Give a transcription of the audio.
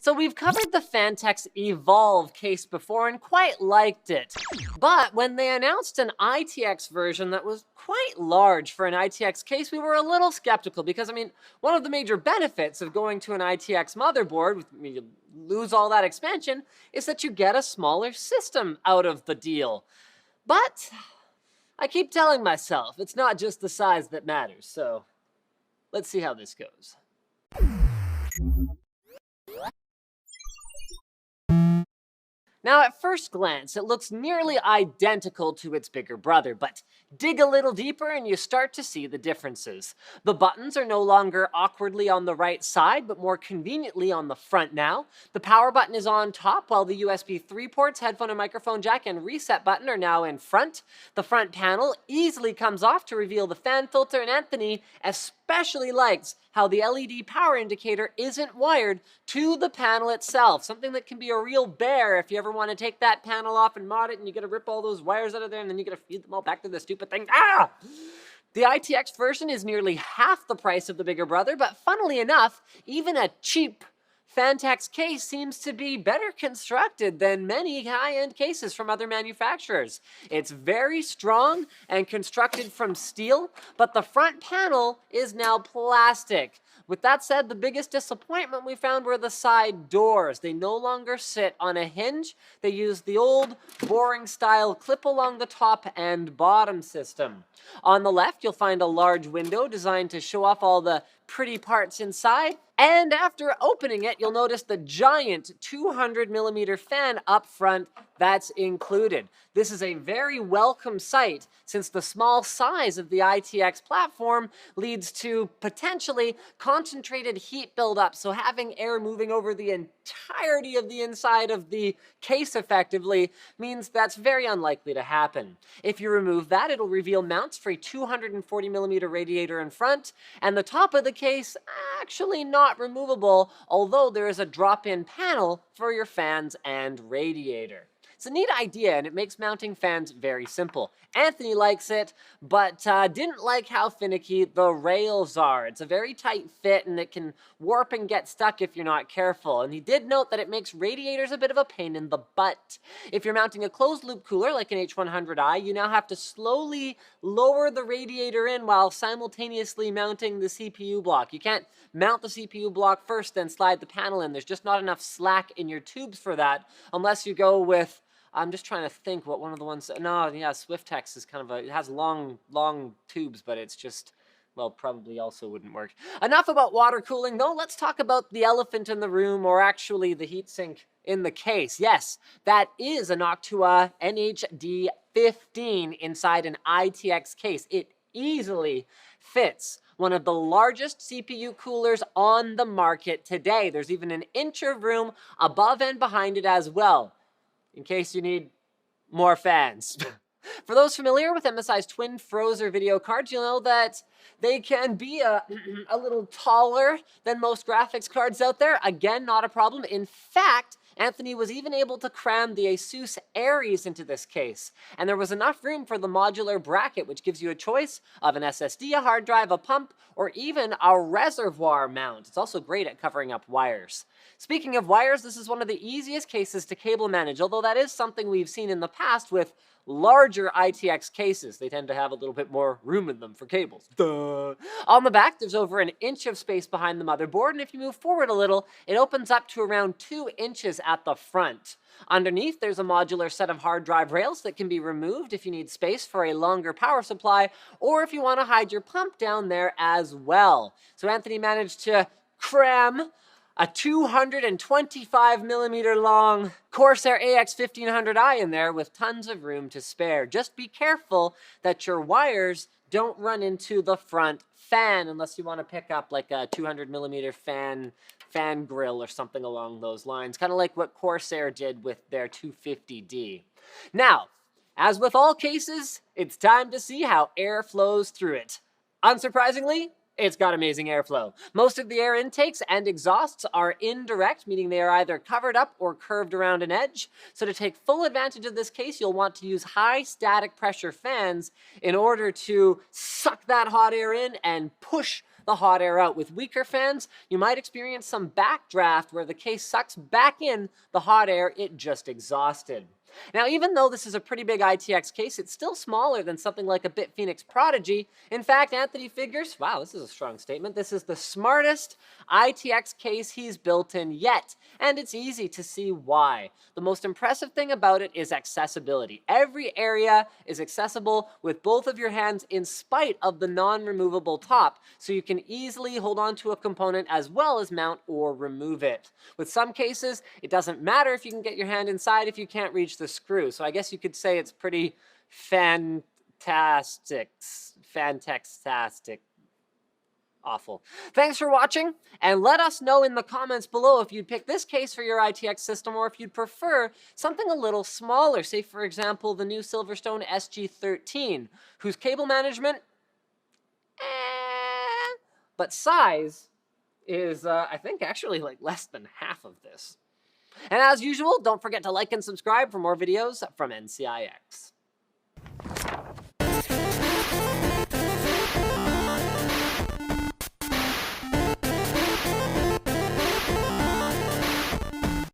So we've covered the Phanteks Evolve case before and quite liked it. But when they announced an ITX version that was quite large for an ITX case, we were a little skeptical because, one of the major benefits of going to an ITX motherboard, you lose all that expansion, is that you get a smaller system out of the deal. But I keep telling myself it's not just the size that matters, so let's see how this goes. Now, at first glance, it looks nearly identical to its bigger brother, but dig a little deeper and you start to see the differences. The buttons are no longer awkwardly on the right side, but more conveniently on the front now. The power button is on top, while the USB 3 ports, headphone and microphone jack, and reset button are now in front. The front panel easily comes off to reveal the fan filter, and Anthony especially likes how the LED power indicator isn't wired to the panel itself, something that can be a real bear if you ever want to take that panel off and mod it and you gotta rip all those wires out of there and then you gotta feed them all back to the stupid thing. The ITX version is nearly half the price of the bigger brother, but funnily enough, even a cheap Phanteks case seems to be better constructed than many high-end cases from other manufacturers. It's very strong and constructed from steel, but the front panel is now plastic. With that said, the biggest disappointment we found were the side doors. They no longer sit on a hinge. They use the old, boring-style clip along the top and bottom system. On the left, you'll find a large window designed to show off all the pretty parts inside. And after opening it, you'll notice the giant 200mm fan up front that's included. This is a very welcome sight since the small size of the ITX platform leads to potentially concentrated heat buildup, so having air moving over the entirety of the inside of the case effectively means that's very unlikely to happen. If you remove that, it'll reveal mounts for a 240mm radiator in front, and the top of the case actually not removable, although there is a drop-in panel for your fans and radiator. It's a neat idea, and it makes mounting fans very simple. Anthony likes it, but didn't like how finicky the rails are. It's a very tight fit, and it can warp and get stuck if you're not careful. And he did note that it makes radiators a bit of a pain in the butt. If you're mounting a closed-loop cooler like an H100i, you now have to slowly lower the radiator in while simultaneously mounting the CPU block. You can't mount the CPU block first, then slide the panel in. There's just not enough slack in your tubes for that, unless you go with, I'm just trying to think what one of the ones, Swiftex is kind of it has long tubes, but it's just, well, probably also wouldn't work. Enough about water cooling, though. Let's talk about the elephant in the room, or actually the heatsink in the case. Yes, that is a Noctua NHD15 inside an ITX case. It easily fits one of the largest CPU coolers on the market today. There's even an inch of room above and behind it as well, in case you need more fans. For those familiar with MSI's twin Frozer video cards, you'll know that they can be a little taller than most graphics cards out there. Again, not a problem. In fact, Anthony was even able to cram the Asus Aries into this case, and there was enough room for the modular bracket, which gives you a choice of an SSD, a hard drive, a pump, or even a reservoir mount. It's also great at covering up wires. Speaking of wires, this is one of the easiest cases to cable manage, although that is something we've seen in the past with larger ITX cases. They tend to have a little bit more room in them for cables. Duh. On the back, there's over an inch of space behind the motherboard, and if you move forward a little, it opens up to around 2 inches at the front. Underneath, there's a modular set of hard drive rails that can be removed if you need space for a longer power supply, or if you want to hide your pump down there as well. So Anthony managed to cram a 225mm long Corsair AX1500i in there with tons of room to spare. Just be careful that your wires don't run into the front fan unless you want to pick up like a 200mm fan grill or something along those lines, kind of like what Corsair did with their 250D. Now, as with all cases, it's time to see how air flows through it. Unsurprisingly, it's got amazing airflow. Most of the air intakes and exhausts are indirect, meaning they are either covered up or curved around an edge. So to take full advantage of this case, you'll want to use high static pressure fans in order to suck that hot air in and push the hot air out. With weaker fans, you might experience some backdraft where the case sucks back in the hot air it just exhausted. Now, even though this is a pretty big ITX case, it's still smaller than something like a BitPhoenix Prodigy. In fact, Anthony figures, wow, this is a strong statement, this is the smartest ITX case he's built in yet, and it's easy to see why. The most impressive thing about it is accessibility. Every area is accessible with both of your hands in spite of the non-removable top, so you can easily hold on to a component as well as mount or remove it. With some cases, it doesn't matter if you can get your hand inside if you can't reach the screw. So I guess you could say it's pretty fantastic. Awful. Thanks for watching, and let us know in the comments below if you'd pick this case for your ITX system or if you'd prefer something a little smaller, say for example the new Silverstone SG13, whose cable management, but size is, I think, actually like less than half of this. And as usual, don't forget to like and subscribe for more videos from NCIX.